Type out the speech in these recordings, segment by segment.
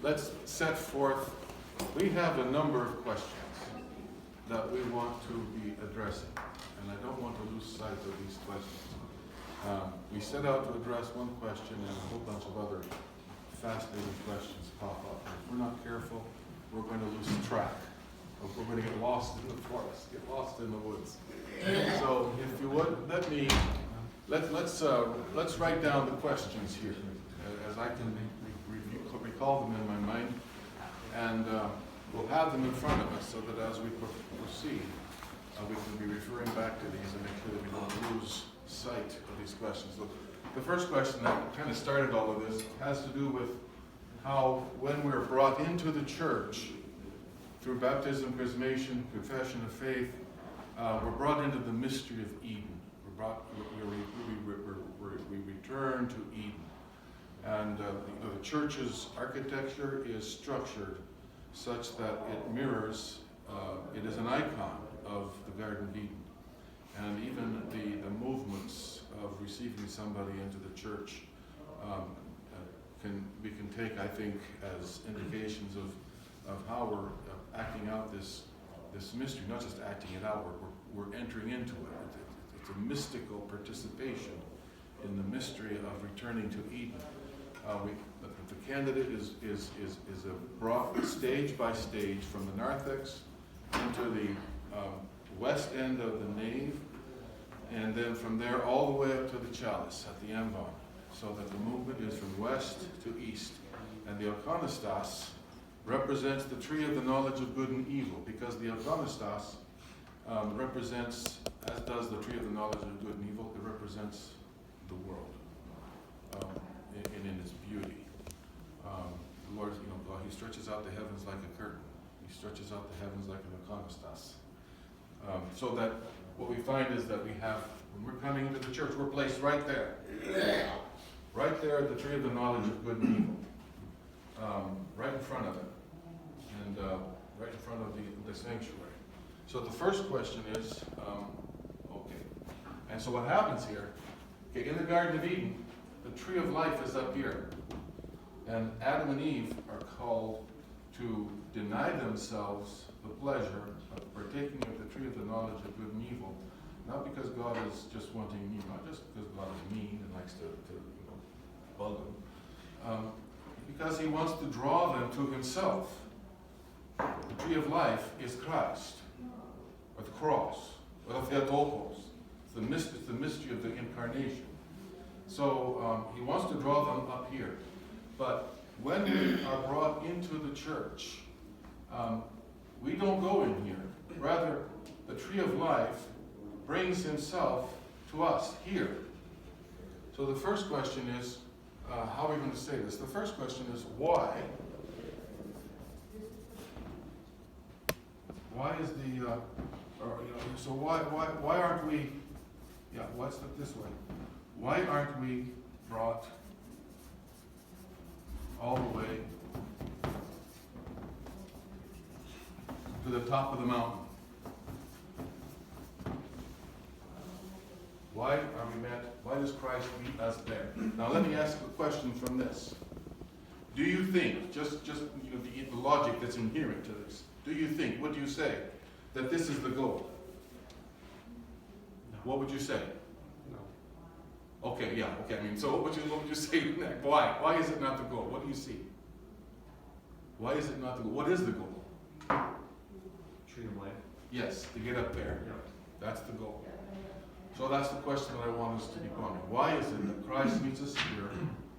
let's set forth, we have a number of questions that we want to be addressing, and I don't want to lose sight of these questions. We set out to address one question and a whole bunch of other fascinating questions pop up. If we're not careful, we're going to lose track. We're going to get lost in the forest, get lost in the woods. So if you would, let's write down the questions here, as I can recall them in my mind, and we'll have them in front of us so that as we proceed, we can be referring back to these and make sure that we don't lose sight of these questions. Look, the first question that kind of started all of this has to do with how, when we're brought into the church through baptism, chrismation, confession of faith, we're brought into the mystery of Eden. We return to Eden. And the church's architecture is structured such that it mirrors, it is an icon of the Garden of Eden. And even the movements of receiving somebody into the church we can take, I think, as indications of how we're acting out this mystery, not just acting it out, we're entering into it. It's a mystical participation in the mystery of returning to Eden. The candidate is brought stage by stage from the narthex into the west end of the nave, and then from there all the way up to the chalice at the ambon, so that the movement is from west to east. And the iconostas represents the tree of the knowledge of good and evil, because the iconostas represents, as does the tree of the knowledge of good and evil, it represents the world in its beauty. The Lord, God, He stretches out the heavens like a curtain. He stretches out the heavens like an iconostas. So that what we find is that we have, when we're coming into the church, we're placed right there. Right there at the tree of the knowledge of good and evil. Right in front of it. And right in front of the sanctuary. So the first question is, okay. And so what happens here, okay, in the Garden of Eden, the tree of life is up here. And Adam and Eve are called to deny themselves the pleasure of partaking of the tree of the knowledge of good and evil, not because God is just wanting, not just because God is mean and likes to bug them, because He wants to draw them to Himself. The tree of life is Christ, or the cross, or the Theotokos. It's the mystery of the incarnation. So He wants to draw them up here. But when we are brought into the church, we don't go in here. Rather, the tree of life brings Himself to us here. So the first question is, how are we going to say this? The first question is, why? Why is so why aren't we, let's look this way. Why aren't we brought all the way to the top of the mountain? Why are we met? Why does Christ meet us there? Now let me ask a question from this. Do you think, just the logic that's inherent to this, do you think, what do you say, that this is the goal? No. What would you say? No. Okay, so what would you say next? Why? Why is it not the goal? What do you see? Why is it not the goal? What is the goal? Tree of life. Yes, to get up there. Yeah. That's the goal. So that's the question that I want us to be pondering. Why is it that Christ meets us here?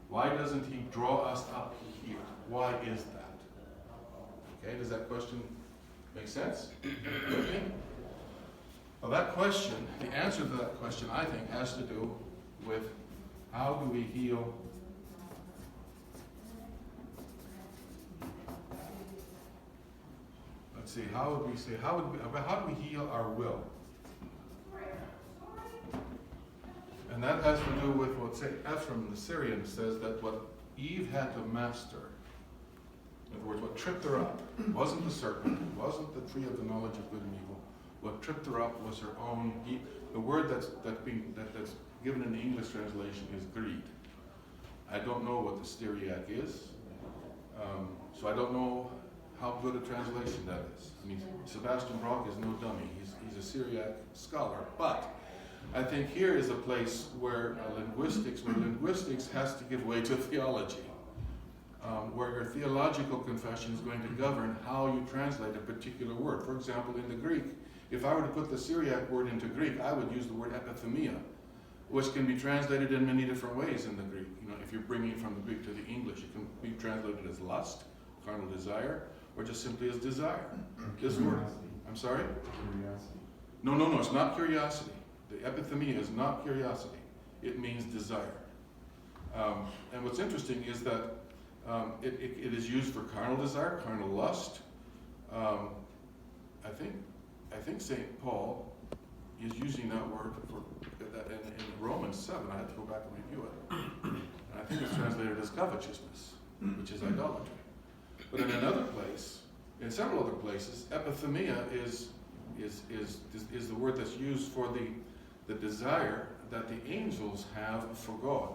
Why doesn't He draw us up here? Why is that? Okay, does that question make sense? Okay. Well, that question, the answer to that question, I think, has to do with how do we heal how do we heal our will? And that has to do with what Ephraim the Syrian says, that what Eve had to master, in other words, what tripped her up wasn't the serpent, wasn't the tree of the knowledge of good and evil. What tripped her up was her own, the word that's given in the English translation is greed. I don't know what the Styriac is. So I don't know how good a translation that is. I mean, Sebastian Brock is no dummy. He's a Syriac scholar. But I think here is a place where linguistics has to give way to theology. Where your theological confession is going to govern how you translate a particular word. For example, in the Greek, if I were to put the Syriac word into Greek, I would use the word epithemia, which can be translated in many different ways in the Greek. You know, if you're bringing it from the Greek to the English, it can be translated as lust, carnal desire, or just simply as desire. This word, I'm sorry? Curiosity. No, it's not curiosity. The epithemia is not curiosity. It means desire. And what's interesting is that it is used for carnal desire, carnal lust. I think St. Paul is using that word for that in Romans 7. I had to go back and review it. And I think it's translated as covetousness, which is idolatry. But in another place, in several other places, epithemia is the word that's used for the desire that the angels have for God.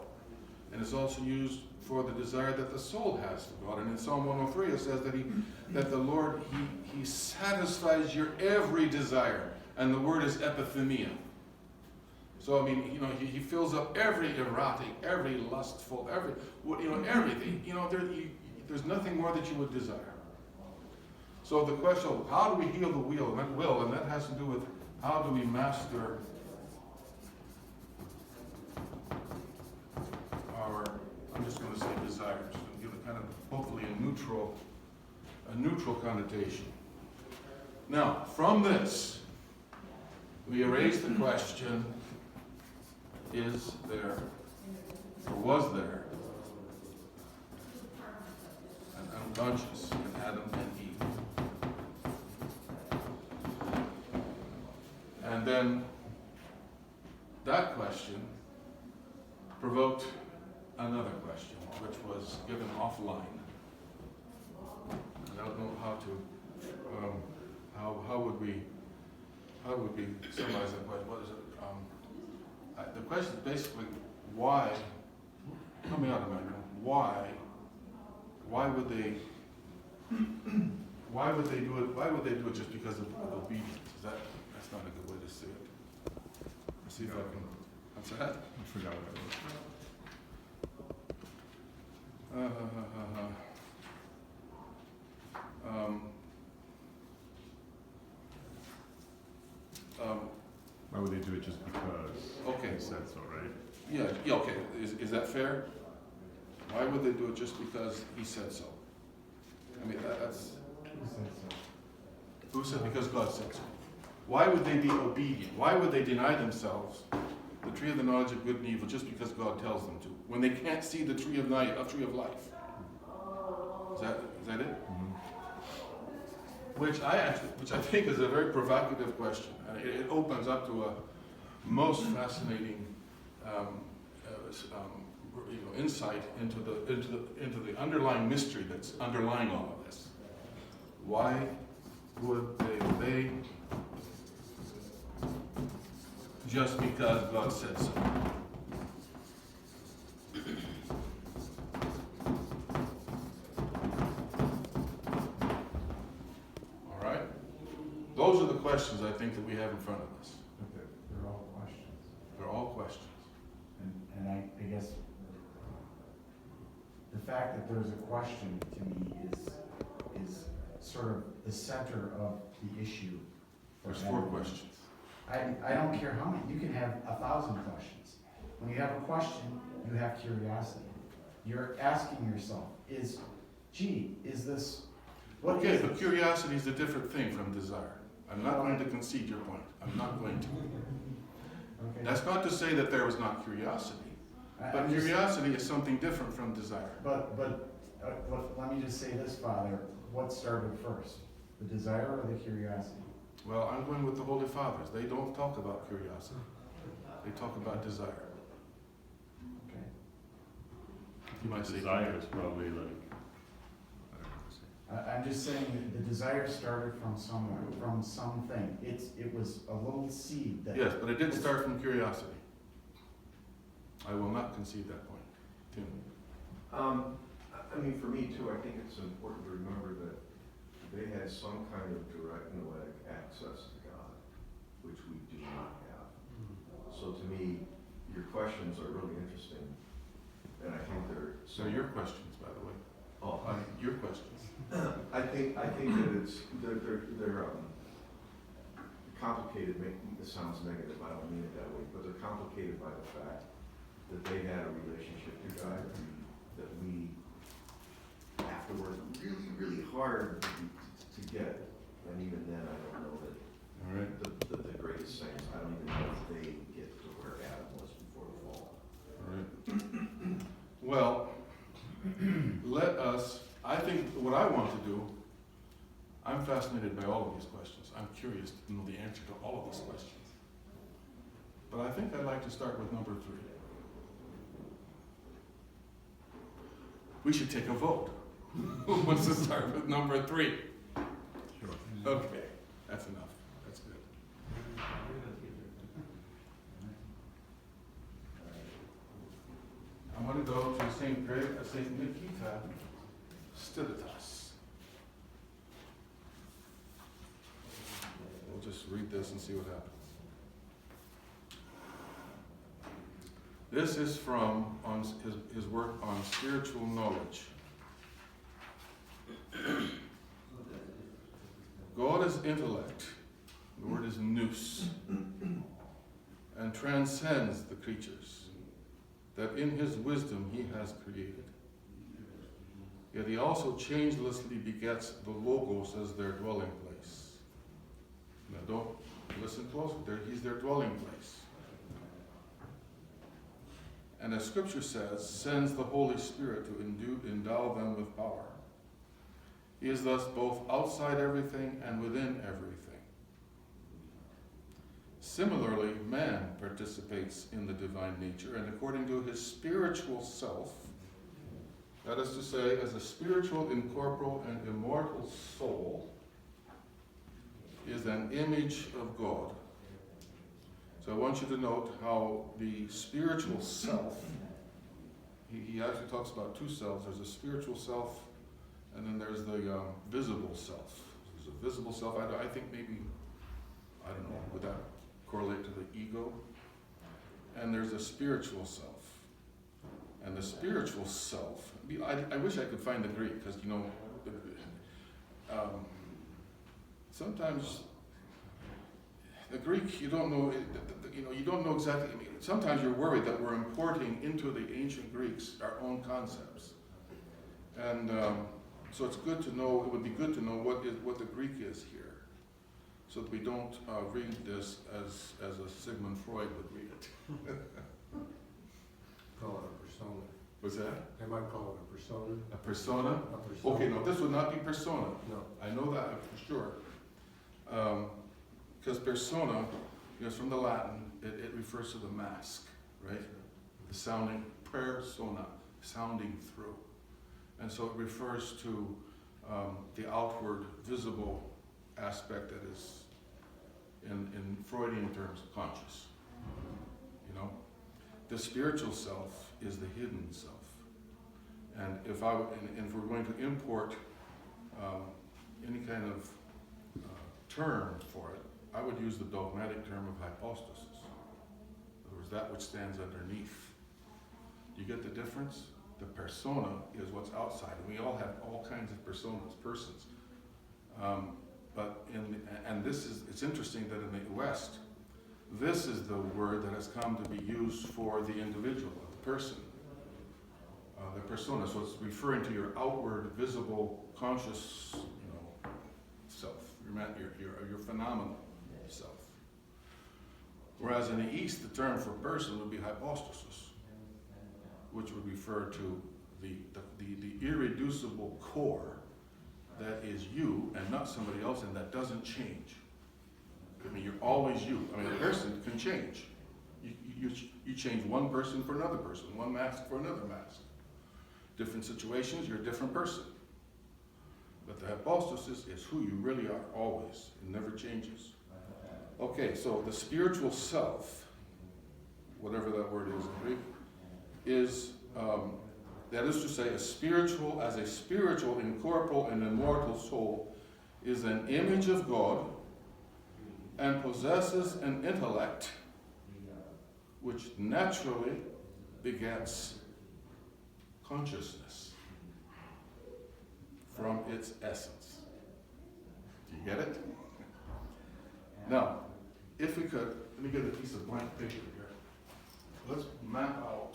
And it's also used for the desire that the soul has for God. And in Psalm 103 it says that the Lord, he satisfies your every desire. And the word is epithemia. So I mean, you know, he fills up every erotic, every lustful, everything. You know, there's nothing more that you would desire. So the question, how do we heal the will? And that has to do with how do we master our, I'm just going to say desires, and give it kind of hopefully a neutral connotation. Now, from this, we erase the question, is there, or was there, an unconscious in Adam and Eve? And then that question provoked another question, which was given offline. I don't know how to, how would we summarize that question? What is it? The question is basically why, help me out, Emmanuel, why would they do it? Why would they do it just because of obedience? That's not a good way to say it. Let's see if I can answer that. I forgot what why would they do it just because Okay. he said so, right? Yeah, okay. Is that fair? Why would they do it just because he said so? I mean, that's... Who said because God said so? Why would they be obedient? Why would they deny themselves the tree of the knowledge of good and evil just because God tells them to, when they can't see the tree of life? Is that it? Mm-hmm. Which I think is a very provocative question. It opens up to a most fascinating insight into the underlying mystery that's underlying all of this. Why would they just because God said so? All right? Those are the questions I think that we have in front of us. But they're all questions. They're all questions. And I guess the fact that there's a question to me is sort of the center of the issue. There's 4 questions. I don't care how many, you can have 1,000 questions. When you have a question, you have curiosity. You're asking yourself, is this, what Okay, is but this? curiosity is a different thing from desire. I'm not going to concede your point. I'm not going to. Okay. That's not to say that there was not curiosity. But I'm just- curiosity is something different from desire. But let me just say this, Father, what started first? The desire or the curiosity? Well, I'm going with the Holy Fathers. They don't talk about curiosity. They talk about desire. Okay. You might say Desire is probably like, I don't know what to say. I'm just saying that the desire started from somewhere, from something. It was a little seed that. yes, but it did start from curiosity. I will not concede that point. Tim. I mean, for me too, I think it's important to remember that they had some kind of direct noetic access to God, which we do not have. So to me, your questions are really interesting, and I think they're. So your questions, by the way. Oh, Your questions. I think that they're complicated. It sounds negative. I don't mean it that way, but they're complicated by the fact that they had a relationship to God that we have to work really, really hard to get. And even then, I don't know that. All right. The greatest saints. I don't even know if they get to where Adam was before the fall. All right. Well, let us, I think what I want to do, I'm fascinated by all of these questions. I'm curious to know the answer to all of these questions. But I think I'd like to start with number 3. We should take a vote. Who wants to start with number 3? Sure. Okay, that's enough. That's good. I'm going to go to St. Nikita Stilitas. We'll just read this and see what happens. This is from his work on spiritual knowledge. God is intellect. The word is nous. And transcends the creatures that in his wisdom he has created. Yet he also changelessly begets the Logos as their dwelling place. Now don't listen close. He's their dwelling place. And as Scripture says, sends the Holy Spirit to endow them with power. He is thus both outside everything and within everything. Similarly, man participates in the divine nature, and according to his spiritual self, that is to say, as a spiritual, incorporeal, and immortal soul, is an image of God. So I want you to note how the spiritual self, he actually talks about 2 selves. There's a spiritual self, and then there's the visible self. There's a visible self. I think maybe, I don't know, would that correlate to the ego? And there's a spiritual self. And the spiritual self, I wish I could find the Greek, because, sometimes the Greek, you don't know exactly. I mean, sometimes you're worried that we're importing into the ancient Greeks our own concepts. And so it's good to know, it would be good to know what the Greek is here, so that we don't read this as a Sigmund Freud would read it. Call it a persona. What's that? They might call it a persona. A persona? A persona. Okay, no, this would not be persona. No. I know that for sure. Because persona, is from the Latin, it refers to the mask, right? The sounding, persona, sounding through. And so it refers to the outward, visible aspect that is, in Freudian terms, conscious. The spiritual self is the hidden self. And if we're going to import any kind of term for it, I would use the dogmatic term of hypostasis. In other words, that which stands underneath. Do you get the difference? The persona is what's outside, and we all have all kinds of personas, persons. It's interesting that in the West, this is the word that has come to be used for the individual, the person, the persona. So it's referring to your outward, visible, conscious, self, your phenomenal self. Whereas in the East, the term for person would be hypostasis, which would refer to the irreducible core that is you and not somebody else, and that doesn't change. I mean, you're always you. I mean, a person can change. You change one person for another person, one mask for another mask. Different situations, you're a different person. But the hypostasis is who you really are always. It never changes. Okay, so the spiritual self, whatever that word is in Greek, is that is to say, a spiritual, incorporeal, and immortal soul, is an image of God and possesses an intellect which naturally begets consciousness from its essence. Do you get it? Now, if we could, let me get a piece of blank paper here. Let's map out.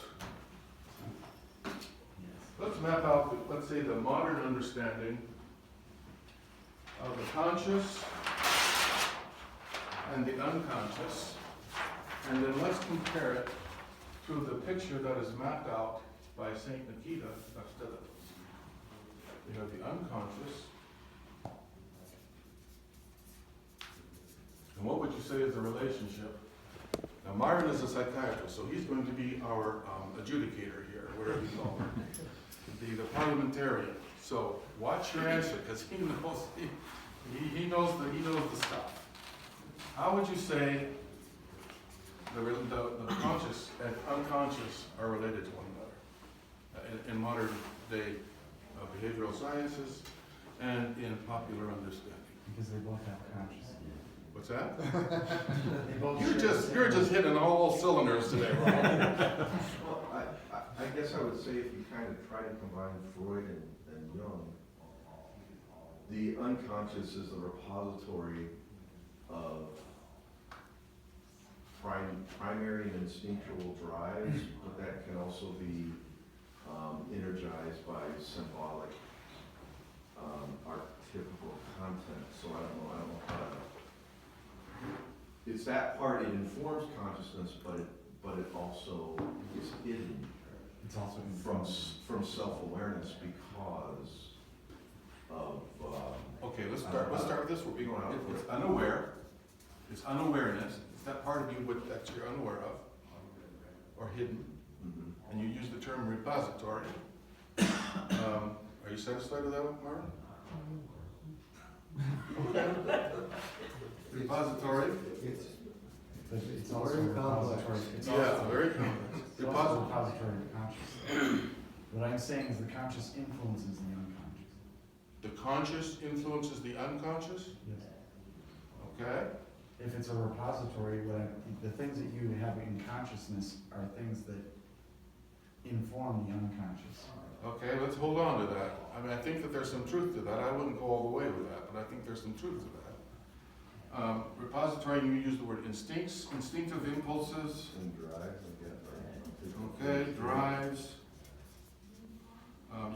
Let's map out, let's say, the modern understanding of the conscious and the unconscious, and then let's compare it to the picture that is mapped out by St. Nikita Patriarch. We have the unconscious. And what would you say is the relationship? Now, Myron is a psychiatrist, so he's going to be our adjudicator here, whatever you call it, the parliamentarian. So watch your answer, because he knows the stuff. How would you say the conscious and unconscious are related to one another in modern day behavioral sciences and in popular understanding? Because they both have consciousness. What's that? They both You're just hitting all cylinders today, Ron. Well, I guess I would say if you kind of try to combine Freud and Jung, the unconscious is the repository of primary and instinctual drives, but that can also be energized by symbolic, archetypical content. So I don't know how to. It's that part, it informs consciousness, but it also is hidden It's also from self-awareness because of, Okay, let's start with this. It's unaware. It's unawareness. It's that part of you that you're unaware of or hidden. mhm. And you use the term repository. Are you satisfied with that one, Marvin? Okay. Repository. It's also a Very repository. complex. It's Yeah, also, very complex. it's also a repository of consciousness. What I'm saying is the conscious influences the unconscious. The conscious influences the unconscious. Yes. Okay. If it's a repository, the things that you have in consciousness are things that inform the unconscious. Okay, let's hold on to that. I mean, I think that there's some truth to that. I wouldn't go all the way with that, but I think there's some truth to that. Repository, you use the word instincts, instinctive impulses. And drives, I guess, right? Okay, drives.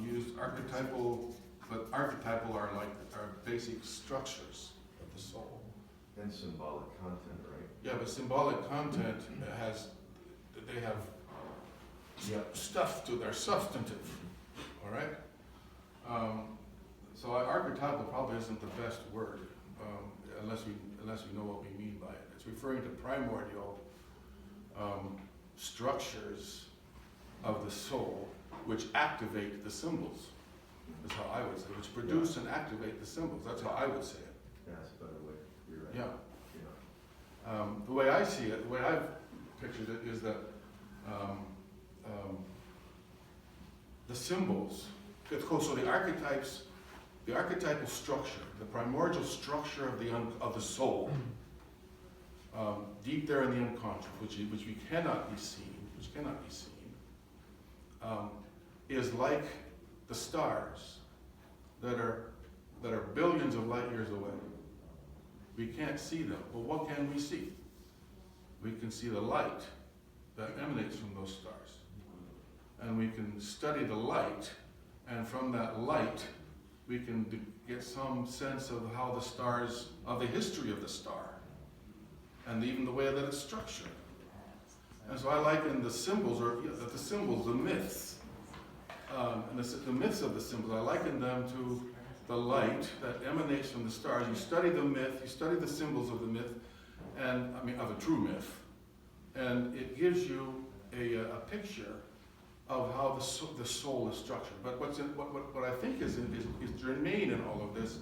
You use archetypal, but archetypal are basic structures of the soul. And symbolic content, right? Yeah, but symbolic content they have stuff to their substantive, all right? So archetypal probably isn't the best word, unless we know what we mean by it. It's referring to primordial structures of the soul which activate the symbols, is how I would say, which produce and activate the symbols. That's how I would say it. Yeah, that's a better way. You're right. Yeah. Yeah. The way I see it, the way I've pictured it is that the symbols, so the archetypes, the archetypal structure, the primordial structure of the soul, deep there in the unconscious, which we cannot be seen, is like the stars that are billions of light years away. We can't see them, but what can we see? We can see the light that emanates from those stars. And we can study the light, and from that light, we can get some sense of how the stars, of the history of the star, and even the way that it's structured. And so I liken the symbols, the myths, and the myths of the symbols, I liken them to the light that emanates from the stars. You study the myth, you study the symbols of the myth, and of a true myth, and it gives you a picture of how the soul is structured. But what I think is germane in all of this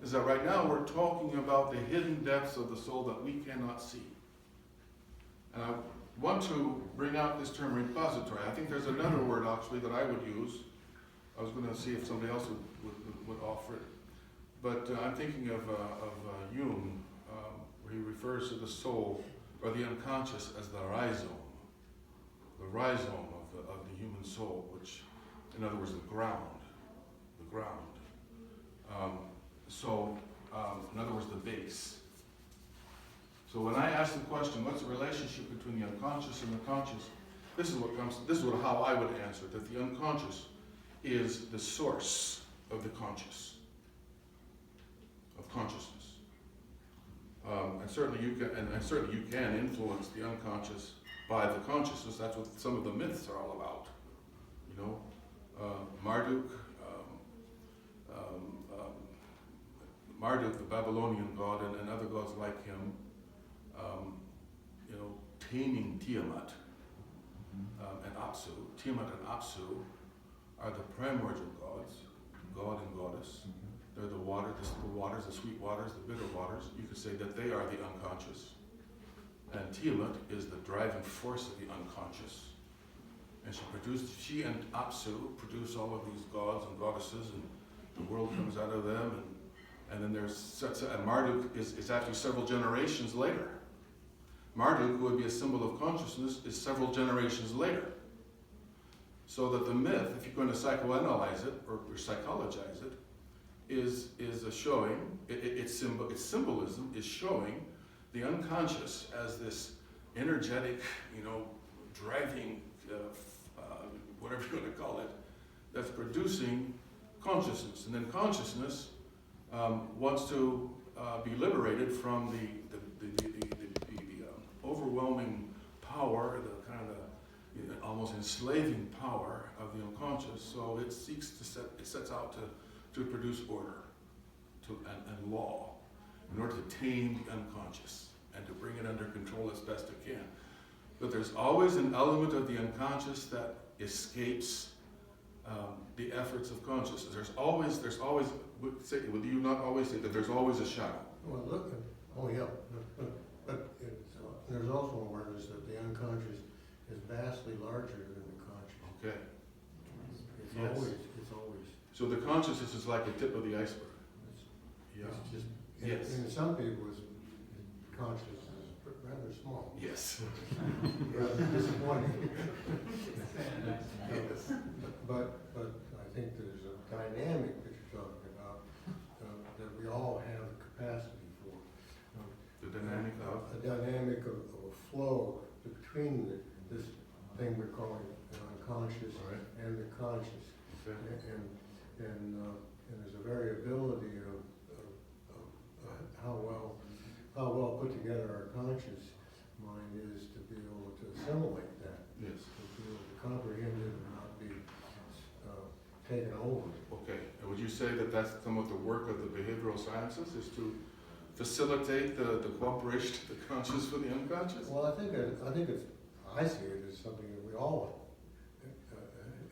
is that right now we're talking about the hidden depths of the soul that we cannot see. And want to bring out this term repository. I think there's another word actually that I would use. I was going to see if somebody else would offer it. But I'm thinking of Jung, where he refers to the soul or the unconscious as the rhizome of the human soul, which, in other words, the ground. In other words, the base. So when I ask the question, what's the relationship between the unconscious and the conscious? This is how I would answer it, that the unconscious is the source of the conscious, of consciousness. And certainly you can influence the unconscious by the consciousness. That's what some of the myths are all about. You know, Marduk, the Babylonian god, and other gods like him, you know, taming Tiamat and Apsu. Tiamat and Apsu are the primordial gods, god and goddess. They're the waters, the sweet waters, the bitter waters. You could say that they are the unconscious. And Tiamat is the driving force of the unconscious. And she and Apsu produce all of these gods and goddesses, and the world comes out of them. And then and Marduk is actually several generations later. Marduk, who would be a symbol of consciousness, is several generations later. So that the myth, if you're going to psychoanalyze it or psychologize it, is a showing, its symbolism is showing the unconscious as this energetic, you know, driving, whatever you want to call it, that's producing consciousness. And then consciousness wants to be liberated from the overwhelming power, the kind of almost enslaving power of the unconscious. So it sets out to produce order and law in order to tame the unconscious and to bring it under control as best it can. But there's always an element of the unconscious that escapes the efforts of consciousness. There's always, would you not always say that there's always a shadow? Well, look, but there's also awareness that the unconscious is vastly larger than the conscious. Okay. It's always. So the consciousness is like the tip of the iceberg. It's just, Yes. And some people's consciousness is rather small. Yes. Rather disappointing. Yes. But I think there's a dynamic that you're talking about that we all have capacity for. The dynamic of? A dynamic of a flow between this thing we're calling the unconscious and the conscious. Okay. And there's a variability of how well put together our conscious mind is to be able to assimilate that. Yes. To be able to comprehend it and not be taken over. Okay. And would you say that that's somewhat the work of the behavioral sciences, is to facilitate the cooperation of the conscious with the unconscious? Well, I see it as something that we all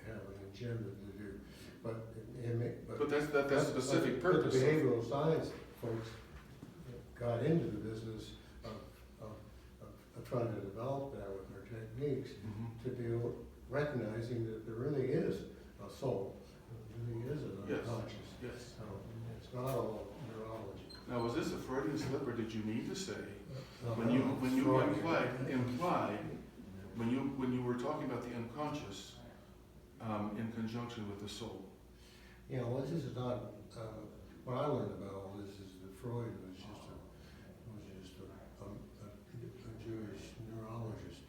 have an agenda to do, But that's specific but purpose. the behavioral science folks got into the business of trying to develop that with their techniques to be recognizing that there really is a soul, there really is an unconscious. Yes. It's not all neurology. Now, was this a Freudian slip, or did you mean to say when you implied when you were talking about the unconscious in conjunction with the soul? Yeah, well, this is not, what I learned about all this is that Freud was just a Jewish neurologist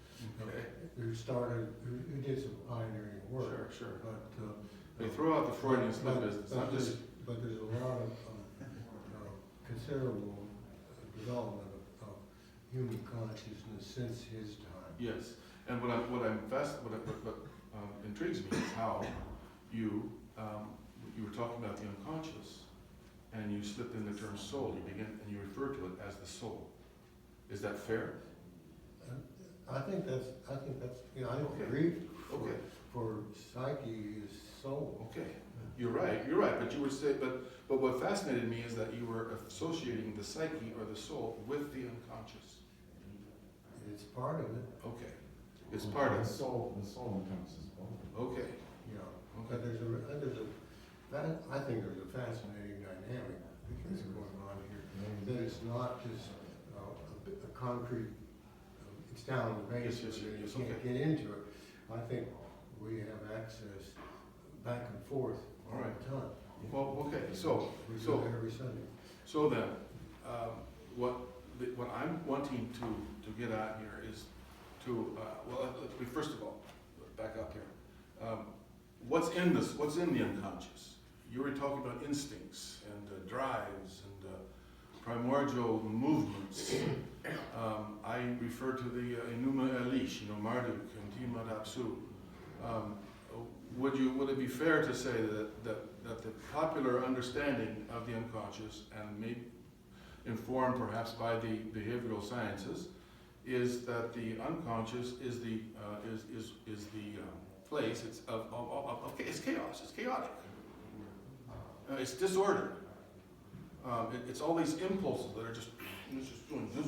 who did some pioneering work. Sure. But They throw out the Freudian slip as it's not just. But there's a lot of considerable development of human consciousness since his time. Yes, and what intrigues me is how you were talking about the unconscious, and you slipped in the term soul. You begin and you refer to it as the soul. Is that fair? I think that's I don't agree. Okay. For psyche is soul. Okay. You're right. But you were saying, but what fascinated me is that you were associating the psyche or the soul with the unconscious. It's part of it. Okay. It's part of The it. soul encompasses both. Okay, Yeah, okay. but I think there's a fascinating dynamic that's going on here. That it's not just a concrete, it's down in the basement Yes, and you yes, can't okay. get into it. I think we have access back and forth all All right. the time. Well, okay, so, We do so, that every Sunday. so then, what I'm wanting to get at here is to, first of all, back up here. What's in the unconscious? You were talking about instincts and drives and primordial movements. I refer to the Enuma Elish, Marduk and Tiamat Apsu. Would it be fair to say that the popular understanding of the unconscious, and maybe informed perhaps by the behavioral sciences, is that the unconscious is the place? It's it's chaos. It's chaotic. It's disordered. It's all these impulses that are just doing this.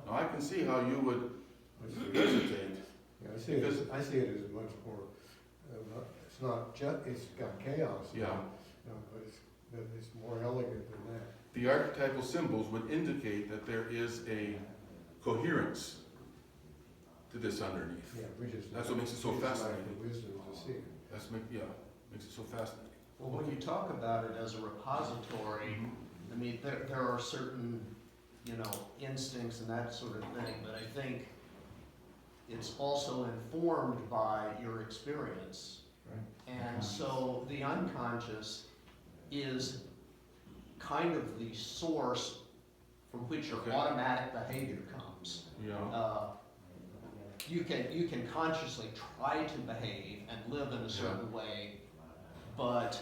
Now I can see how you would hesitate. Yeah, I see it as much more, it's not just, it's got chaos. Yeah. But it's more elegant than that. The archetypal symbols would indicate that there is a coherence to this underneath. Yeah, we just. That's what makes it so we just lack fascinating. the wisdom to see it. Makes it so fascinating. Well, when you talk about it as a repository, I mean, there are certain, instincts and that sort of thing, but I think it's also informed by your experience. Right. And so the unconscious is kind of the source from which your Okay. automatic behavior comes. Yeah. You can consciously try to behave and live in a certain way, but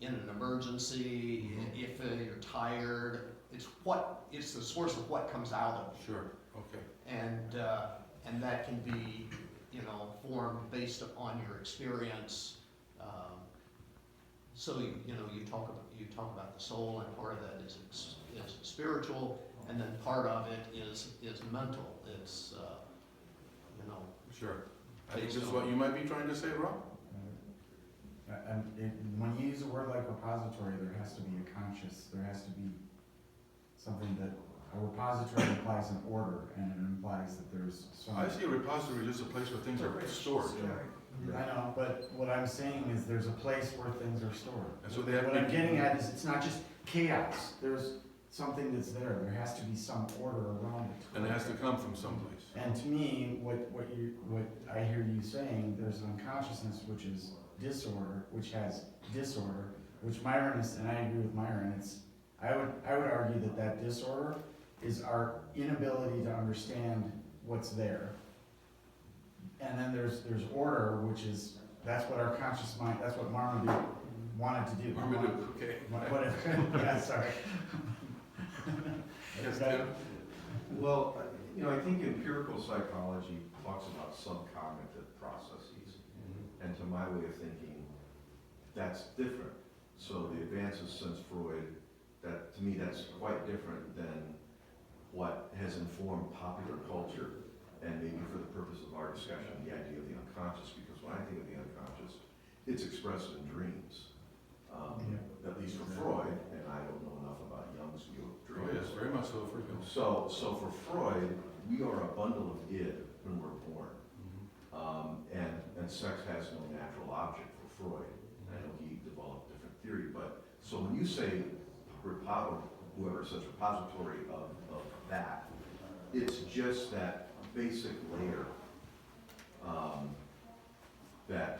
in an emergency, if you're tired, it's the source of what comes out of you. Sure. Okay. And that can be, formed based upon your experience. So you talk about the soul, and part of that is spiritual, and then part of it is mental. It's Sure. I think this is what you might be trying to say, Rob. When you use a word like repository, there has to be a conscious, there has to be something that, a repository implies an order, and it implies that there's some. I see a repository as a place where things are stored. I know, but what I'm saying is there's a place where things are stored. And so they have What to I'm be- getting at is it's not just chaos, there's something that's there, there has to be some order around it. And it has to come from someplace. And to me, what I hear you saying, there's an unconsciousness which is disorder, which has disorder, which Myron is, and I agree with Myron, I would argue that disorder is our inability to understand what's there. And then there's order, which is, that's what our conscious mind, that's what Marmaduke wanted to do. Marmaduke, okay. Yeah, sorry. Yes, Okay. Tim? Well, I think empirical psychology talks about subcognitive processes. And to my way of thinking, that's different. So the advances since Freud, to me, that's quite different than what has informed popular culture, and maybe for the purpose of our discussion, the idea of the unconscious, because when I think of the unconscious, it's expressed in dreams. At least for Freud, and I don't know enough about Jung's view of Oh, dreams. yes, very much so for you. So for Freud, we are a bundle of id when we're born. And sex has no natural object for Freud. I know he developed a different theory, but, so when you say whoever says repository of that, it's just that basic layer that,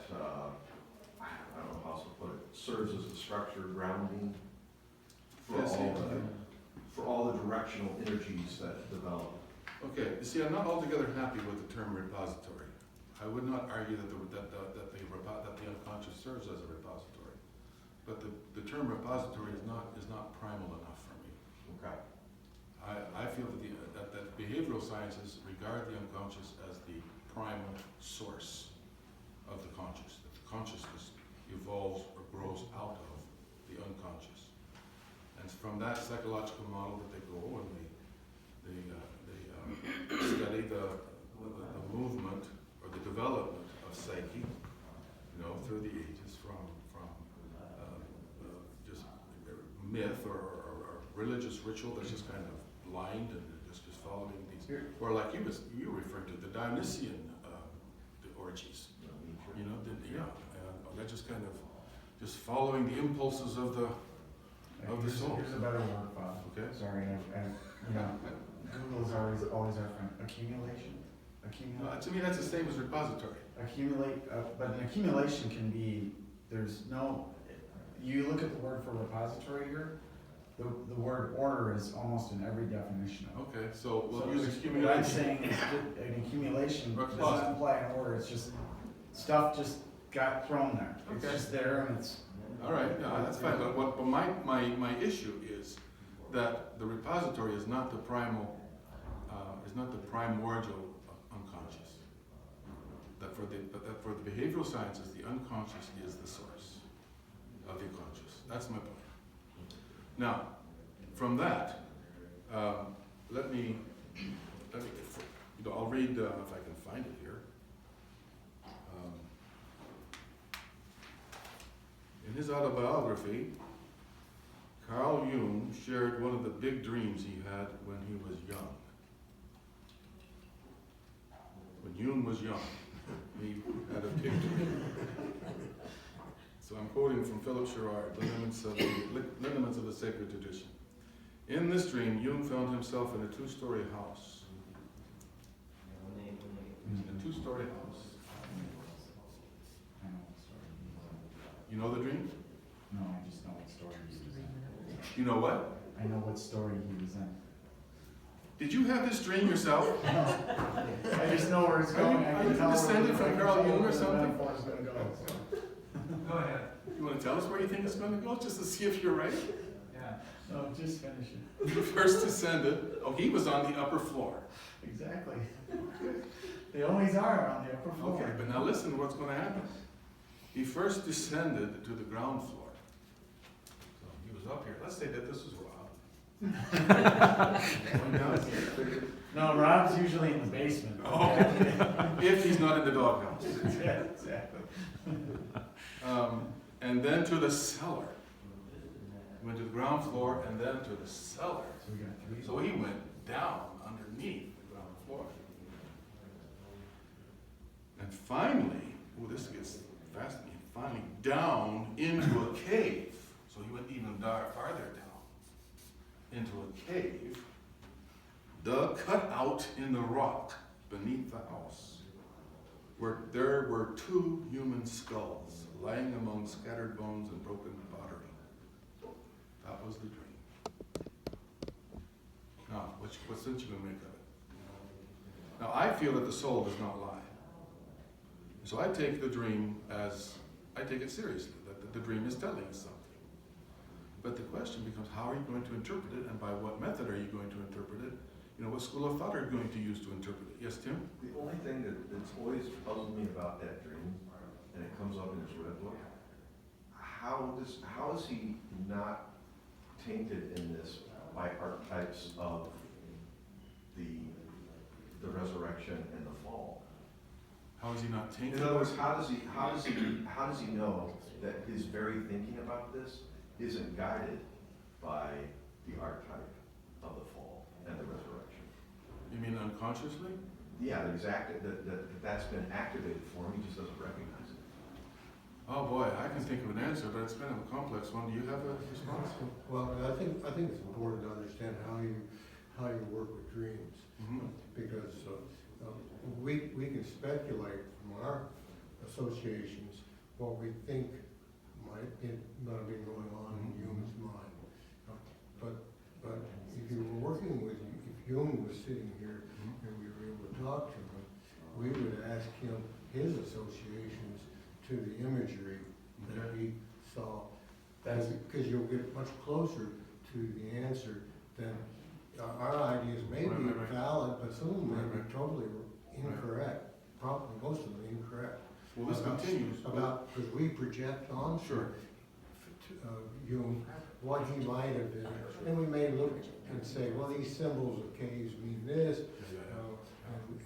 I don't know how else to put it, serves as the structure, grounding for Yes, for all the directional energies that develop. Okay, you see, I'm not altogether happy with the term repository. I would not argue that the unconscious serves as a repository. But the term repository is not primal enough for me. Okay. I feel that behavioral sciences regard the unconscious as the primal source of the conscious. That the consciousness evolves or grows out of the unconscious. And from that psychological model that they go and they study the the movement or the development of psyche, through the ages from just myth or religious ritual that's just kind of blind and just following these, or like you referred to the Dionysian the orgies, they're just kind of just following the impulses of the soul. Here's a better word, Bob. Okay. Sorry, Google is always our friend. Accumulation. To me, that's the same as repository. But an accumulation can be, you look at the word for repository here, the word order is almost in every definition of it. Okay, so we'll So use what I'm accumulation. saying is that an accumulation does Repository. not imply an order, it's just, stuff just got thrown there. It's Okay. just there and it's. All right, no, that's fine, but my issue is that the repository is not the primordial unconscious. That for the behavioral sciences, the unconscious is the source of the conscious. That's my point. Now, from that, let me, I'll read, if I can find it here. In his autobiography, Carl Jung shared one of the big dreams he had when he was young. When Jung was young, he had a big dream. So I'm quoting from Philip Sherrard, Lineaments of the Sacred Tradition. In this dream, Jung found himself in a two-story house. A two-story house. You know the dream? No, I just know what story he was in. You know what? I know what story he was in. Did you have this dream yourself? I just know where it's going. Are you descended from Carl Jung or something? Go ahead. You want to tell us where you think it's going to go, just to see if you're right? Yeah. No, just finish it. He first descended. Oh, he was on the upper floor. Exactly. They always are on the upper floor. Okay, but now listen to what's going to happen. He first descended to the ground floor. So he was up here. Let's say that this was Rob. Going down. No, Rob's usually in the basement. Oh, if he's not in the doghouse. Yeah, exactly. And then to the cellar. He went to the ground floor and then to the cellar. So we got three. So he went down underneath the ground floor. And finally, this gets fascinating, finally down into a cave. So he went even farther down into a cave, cut out in the rock beneath the house, where there were 2 human skulls lying among scattered bones and broken pottery. That was the dream. Now, what sense you going to make of it? Now, I feel that the soul does not lie. So I take the dream I take it seriously, that the dream is telling us something. But the question becomes, how are you going to interpret it, and by what method are you going to interpret it? What school of thought are you going to use to interpret it? Yes, Tim? The only thing that's always puzzled me about that dream, and it comes up in his red book, how is he not tainted in this by archetypes of the resurrection and the fall? How is he not tainted? In other words, how does he know that his very thinking about this isn't guided by the archetype of the fall and the resurrection? You mean unconsciously? Yeah, exactly. That's been activated for him. He just doesn't recognize it. Oh boy, I can think of an answer, but it's kind of a complex one. Do you have a response? Well, I think it's important to understand how you work with dreams, Mm-hmm. because we can speculate from our associations what we think might be going on in Jung's mind. But if you were working with, if Jung was sitting here and we were able to talk to him, we would ask him his associations to the imagery that he saw. Because you'll get much closer to the answer than our ideas may be Right. valid, but some of them may be Right. totally incorrect. Probably most of them incorrect. Well, this continues. Because we project on Sure. Jung what he might have been, and we may look and say, well, these symbols of caves mean this, Yeah.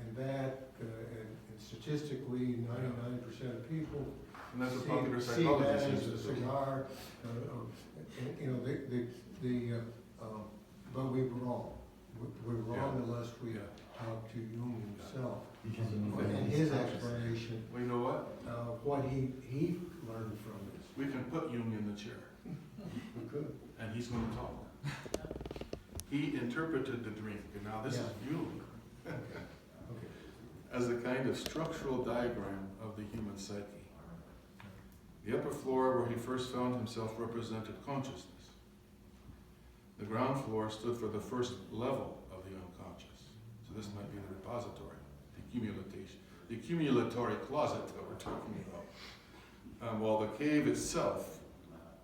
and and that, and statistically, 99% of people And that's what popular see that psychology as says. a cigar, and, you know, but we were wrong. We're wrong unless we talk to Jung himself. Because you need to- And his explanation, Well, you know what? what he learned from this. We can put Jung in the chair, We could. and he's going to talk. He interpreted the dream. And now this is Jung Okay. as a kind of structural diagram of the human psyche. The upper floor where he first found himself represented consciousness. The ground floor stood for the first level of the unconscious. So this might be the repository, the accumulatory closet that we're talking about. While the cave itself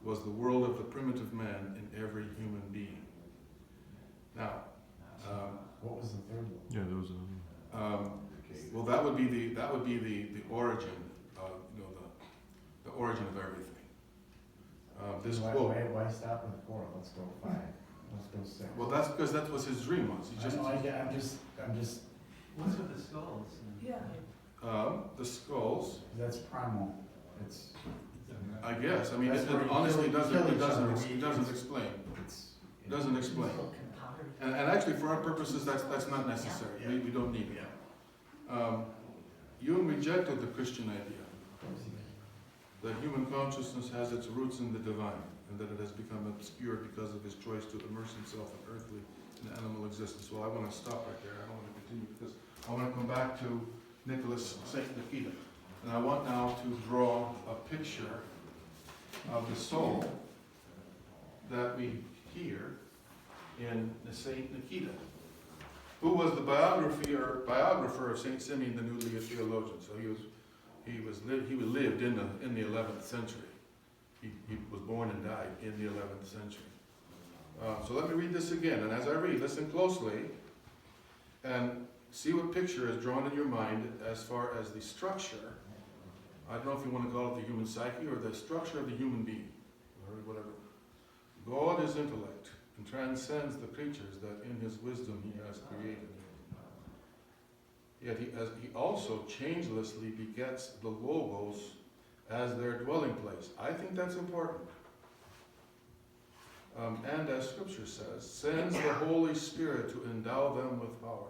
was the world of the primitive man in every human being. Now, What was the third one? Yeah, there was well, that would be the origin, you know, the origin of everything. This quote. Why stop with 4? Let's go 5. Let's go 6. Well, that's because that was his dream was. He just, I'm just, What's with the skulls? Yeah. the skulls. that's primal. It's, I guess. I mean, That's it where you honestly kill each other. it doesn't explain. it's. It doesn't explain. And actually, for our purposes, that's not necessary. We don't need it. Jung rejected the Christian idea that human consciousness has its roots in the divine, and that it has become obscure because of his choice to immerse himself in earthly and animal existence. Well, I want to stop right there. I don't want to continue because I want to come back to St. Nikita. And I want now to draw a picture of the soul that we hear in the St. Nikita, who was the biographer of St. Simeon, the Nuclear theologian. So he lived in the 11th century. He was born and died in the 11th century. So let me read this again. And as I read, listen closely and see what picture is drawn in your mind as far as the structure. I don't know if you want to call it the human psyche or the structure of the human being, or whatever. God is intellect and transcends the creatures that in his wisdom he has created. Yet he also changelessly begets the Logos as their dwelling place. I think that's important. And as Scripture says, sends the Holy Spirit to endow them with power.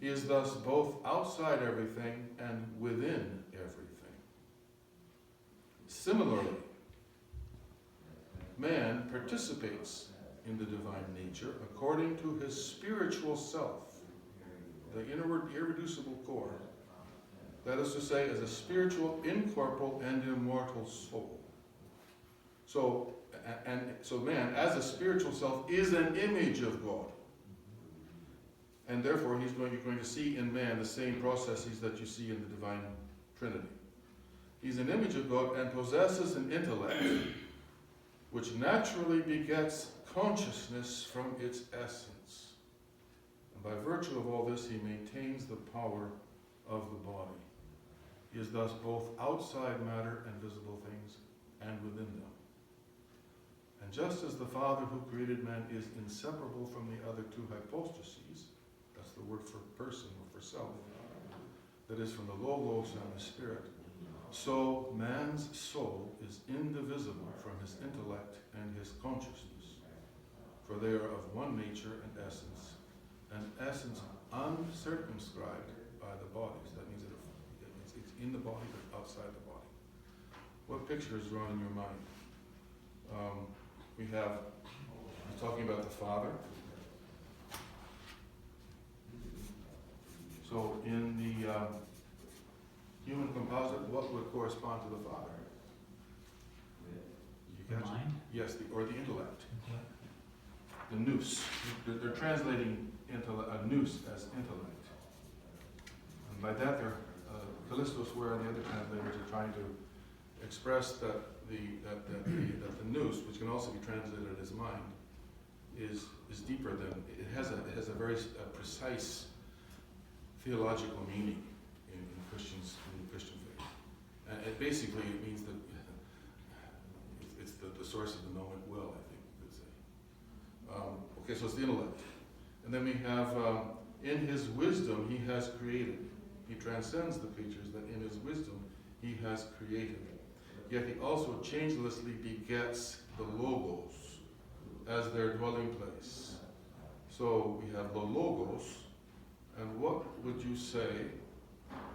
He is thus both outside everything and within everything. Similarly, man participates in the divine nature according to his spiritual self, the inward irreducible core. That is to say, as a spiritual, incorporeal, and immortal soul. So man, as a spiritual self, is an image of God. And therefore, you're going to see in man the same processes that you see in the divine Trinity. He's an image of God and possesses an intellect which naturally begets consciousness from its essence. And by virtue of all this, he maintains the power of the body. He is thus both outside matter and visible things, and within them. And just as the Father who created man is inseparable from the other two hypostases, that's the word for person or for self, that is from the Logos and the Spirit, so man's soul is indivisible from his intellect and his consciousness, for they are of one nature and essence uncircumscribed by the bodies. That means it's in the body but outside the body. What picture is drawn in your mind? He's talking about the Father. So in the human composite, what would correspond to the Father? You The catch it? mind? Yes, or the intellect. The nous. They're translating a nous as intellect. And by that, Callistos Ware and the other translators are trying to express that the nous, which can also be translated as mind, is deeper than it has a very precise theological meaning in the Christian faith. And it basically it means that it's the source of the knowing will, I think you could say. Okay, so it's the intellect. And then we have in his wisdom he has created. He transcends the creatures that in his wisdom he has created. Yet he also changelessly begets the Logos as their dwelling place. So we have the Logos, and what would you say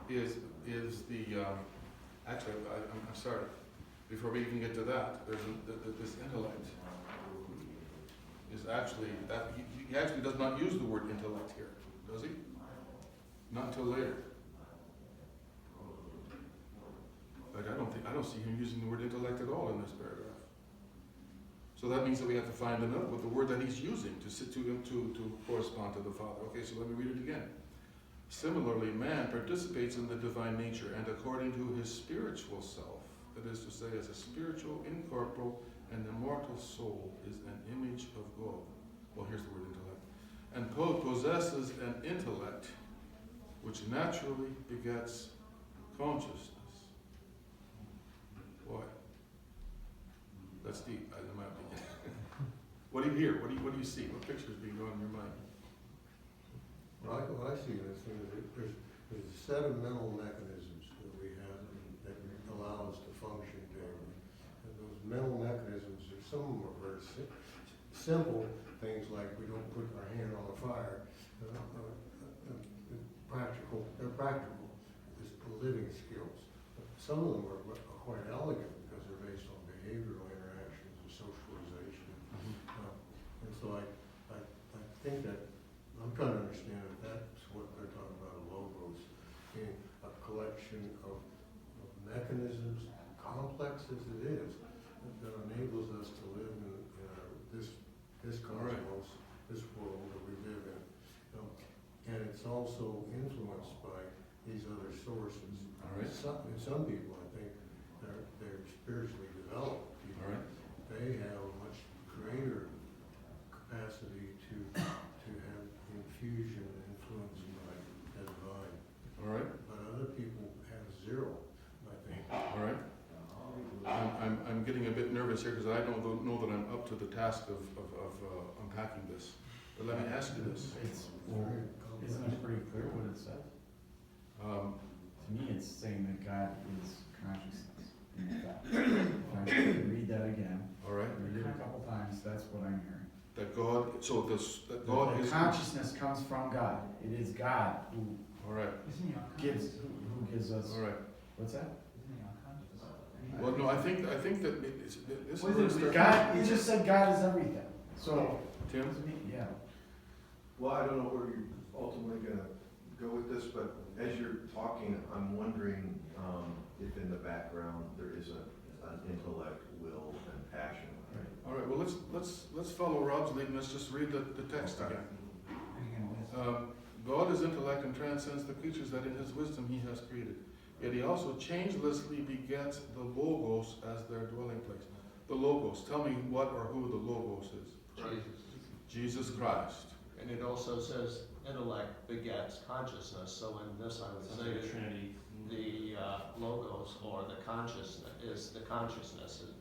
is the, actually, I'm sorry, before we even get to that, there's this intellect is actually, that he actually does not use the word intellect here, does he? Not until later. Like I don't see him using the word intellect at all in this paragraph. So that means that we have to find another with the word that he's using to correspond to the Father. Okay, so let me read it again. Similarly, man participates in the divine nature, and according to his spiritual self, that is to say, as a spiritual, incorporeal, and immortal soul, is an image of God. Well, here's the word intellect. And possesses an intellect which naturally begets consciousness. Boy, that's deep, in my opinion. What do you hear? What do you see? What pictures being going in your mind? What I see in this thing is that there's a set of mental mechanisms that we have that allow us to function daily. And those mental mechanisms, some of them are very simple things like we don't put our hand on the fire. They're practical, just living skills. Some of them are quite elegant because they're based on behavioral interactions and socialization. And so I think that I'm trying to understand if that's what they're talking about, a logos, being a collection of mechanisms, complex as it is, that enables us to live in this cosmos, this world that we live in. And it's also influenced by these other sources. All right. Some people, I think, they're spiritually developed people. All right. They have a much greater capacity to have infusion influenced by the divine. All right. But other people have zero, I think. All right. I'm getting a bit nervous here because I don't know that I'm up to the task of unpacking this. But let me ask you this. Isn't it pretty clear what it says? To me, it's saying that God is consciousness. If I read that again, All right. read it a couple times, that's what I'm hearing. That God, so this, that God The is. consciousness comes from God. It is God who All right. gives, who gives us, All right. what's that? Well, no, I think that this What verse is it? there- God, you just said God is everything. So, Tim? to me, yeah. Well, I don't know where you're ultimately gonna go with this, but as you're talking, I'm wondering, if in the background there is an intellect, will, and passion. All right. Well, let's follow Rob's lead and let's just read the text Okay. again. God is intellect and transcends the creatures that in his wisdom he has created. Yet he also changelessly begets the Logos as their dwelling place. The Logos. Tell me what or who the Logos is. Jesus. Jesus Christ. And it also says intellect begets consciousness, so in this I would say that Trinity. the logos or the consciousness is the consciousness is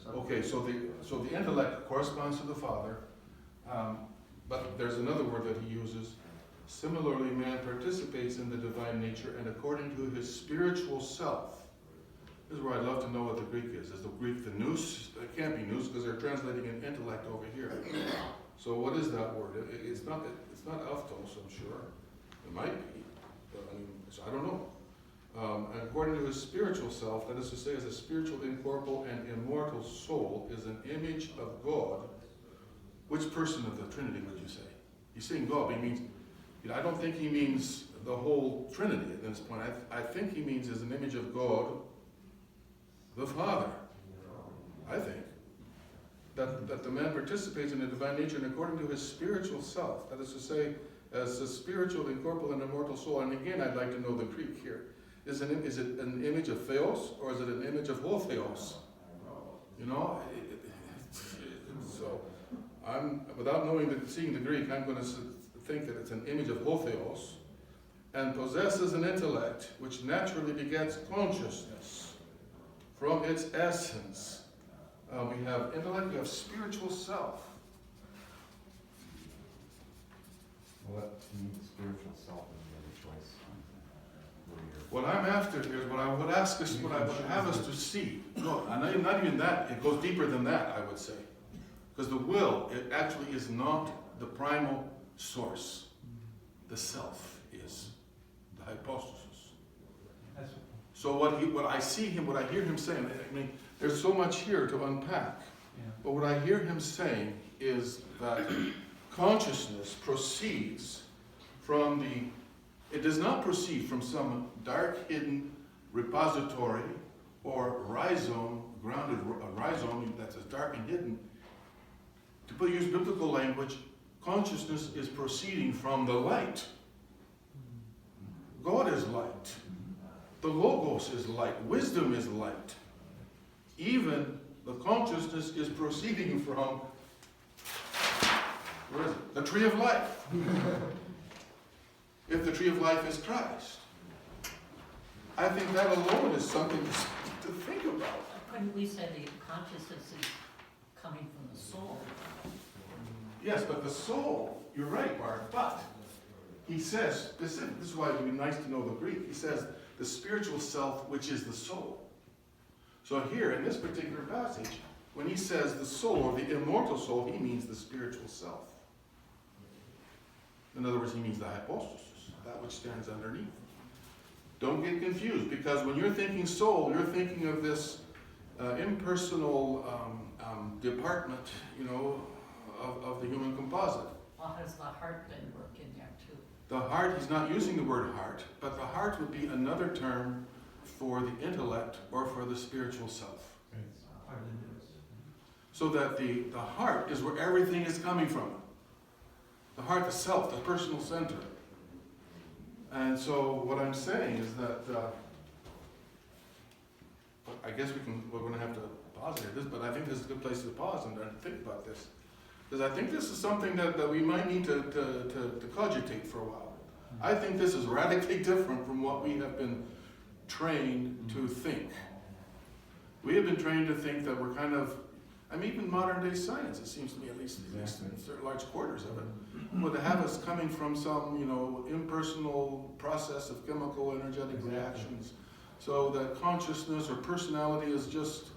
the. Okay, so the intellect corresponds to the Father, but there's another word that he uses. Similarly, man participates in the divine nature, and according to his spiritual self. This is where I'd love to know what the Greek is. Is the Greek the nous? It can't be nous because they're translating an intellect over here. So what is that word? It's not alphtos, I'm sure. It might be, but so I don't know. And according to his spiritual self, that is to say, as a spiritual, incorporeal, and immortal soul, is an image of God. Which person of the Trinity would you say? He's saying God, but he means, I don't think he means the whole Trinity at this point. I think he means as an image of God, the Father. I think. That the man participates in the divine nature and according to his spiritual self, that is to say, as a spiritual, incorporeal, and immortal soul. And again, I'd like to know the Greek here. Is it an image of theos, or is it an image of ho theos? You know? So, without seeing the Greek, I'm going to think that it's an image of ho theos, and possesses an intellect which naturally begets consciousness from its essence. We have intellect, we have spiritual self. What, to me, the spiritual self is the other choice. What I'm after here is what I would ask us, what I would have us to see. No, and not even that, it goes deeper than that, I would say. Because the will, it actually is not the primal source. The self is the hypostasis. So what I see him, what I hear him saying, I mean, there's so much here to unpack. But what I hear him saying is that consciousness proceeds from it does not proceed from some dark hidden repository or rhizome, a rhizome that's as dark and hidden. To use biblical language, consciousness is proceeding from the light. God is light. The Logos is light. Wisdom is light. Even the consciousness is proceeding from, where is it? The tree of life. If the tree of life is Christ. I think that alone is something to think about. Couldn't we say the consciousness is coming from the soul? Yes, but the soul, you're right, Mark, but he says, this is why it would be nice to know the Greek, he says, the spiritual self, which is the soul. So here, in this particular passage, when he says the soul, or the immortal soul, he means the spiritual self. In other words, he means the hypostasis, that which stands underneath. Don't get confused, because when you're thinking soul, you're thinking of this impersonal department, of the human composite. Well, has the heart been working there too? The heart, he's not using the word heart, but the heart would be another term for the intellect or for the spiritual self. So that the heart is where everything is coming from. The heart, the self, the personal center. And so what I'm saying is that, I guess we're going to have to pause at this, but I think this is a good place to pause and think about this. Because I think this is something that we might need to cogitate for a while. I think this is radically different from what we have been trained to think. We have been trained to think that we're kind of, even modern day science, it seems to me, at least in certain large quarters of it, would have us coming from some, impersonal process of chemical energetic reactions. So that consciousness or personality is just,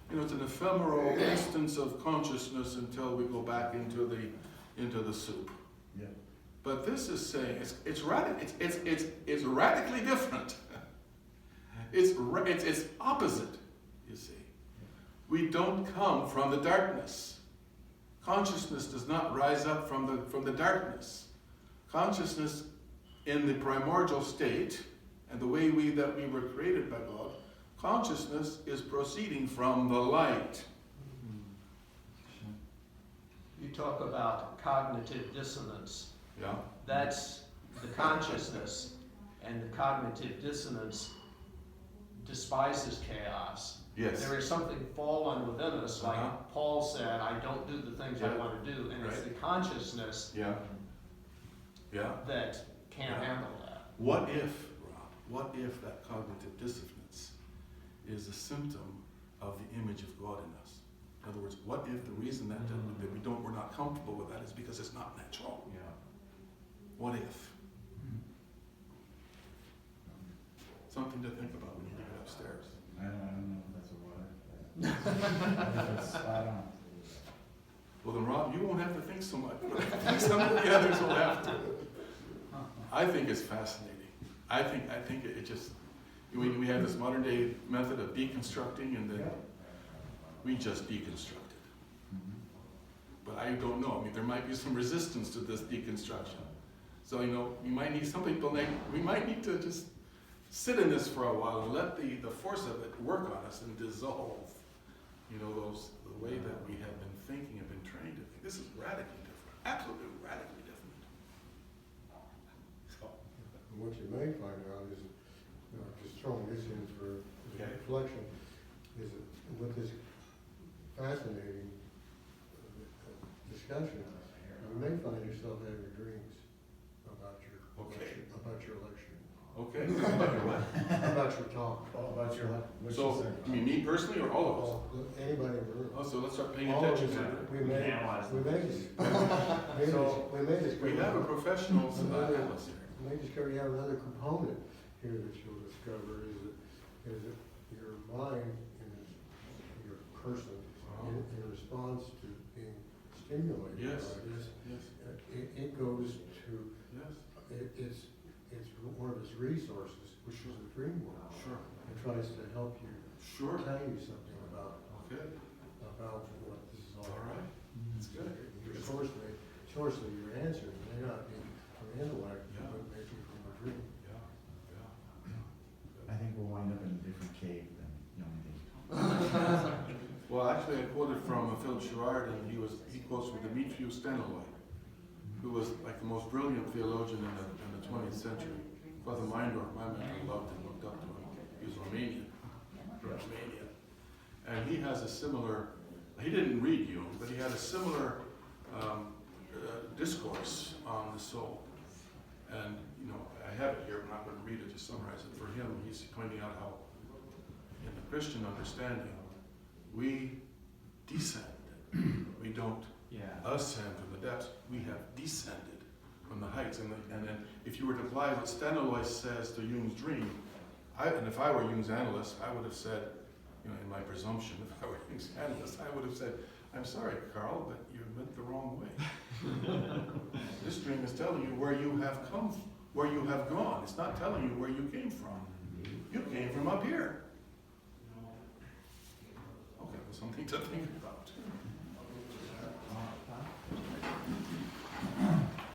it's an ephemeral instance of consciousness until we go back into the soup. Yeah. But this is saying it's radically different. It's opposite, you see. We don't come from the darkness. Consciousness does not rise up from the darkness. Consciousness in the primordial state, and the way that we were created by God, consciousness is proceeding from the light. You talk about cognitive dissonance. Yeah. That's the consciousness, and the cognitive dissonance despises chaos. Yes. There is something fallen within us, like Paul said, I don't do the things I want to do, and it's the consciousness that can't handle that. What if that cognitive dissonance is a symptom of the image of God in us? In other words, what if the reason that we're not comfortable with that is because it's not natural? Yeah. What if? Something to think about when you get upstairs. I don't know if that's a water. That's spot on. Well then, Rob, you won't have to think so much, but I think some of the others will have to. I think it's fascinating. I think it just, we have this modern day method of deconstructing, and then we just deconstructed. But I don't know. There might be some resistance to this deconstruction. So, we might need, some people, we might need to just sit in this for a while and let the force of it work on us and dissolve, the way that we have been thinking and been trained to think. This is radically different, absolutely radically different. So. What you may find out is, just throwing this in for reflection, is that with this fascinating discussion, you may find yourself having dreams about your election. Okay. About your talk. About your, what you So, said. you mean me personally or all of us? Well, anybody in the room. Oh, so let's start paying All of attention us, to it. we made, we made this, we made this. We have a professional analyst here. And they discover you have another component here that you'll discover is that your mind and your person in response to being stimulated Yes. by this, Yes, it goes to, yes, it's one of its resources, which is the dream world. sure, It tries to help you, sure, tell you something about okay, what this is all all about. right, that's good. Your source of your answers may not be from intellect, Yeah. but maybe from a dream. Yeah, yeah. I think we'll wind up in a different cave than knowing these. Well, actually, I quoted from Philip Sherrard, and he quotes from Demetrius Stenoi, who was like the most brilliant theologian in the 20th century. Father Meindorf, my mentor, loved him, looked up to him. He was Romanian, from Romania. And he has a similar, he didn't read Jung, but he had a similar discourse on the soul. And, you know, I have it here, but I'm not going to read it, just summarize it. For him, he's pointing out how, in the Christian understanding, we descend. We don't ascend from the depths. We have descended from the heights. And then, if you were to apply what Stenoi says to Jung's dream, and if I were Jung's analyst, I would have said, you know, in my presumption, if I were Jung's analyst, I would have said, I'm sorry, Carl, but you went the wrong way. This dream is telling you where you have come, where you have gone. It's not telling you where you came from. You came from up here. Okay, well, something to think about.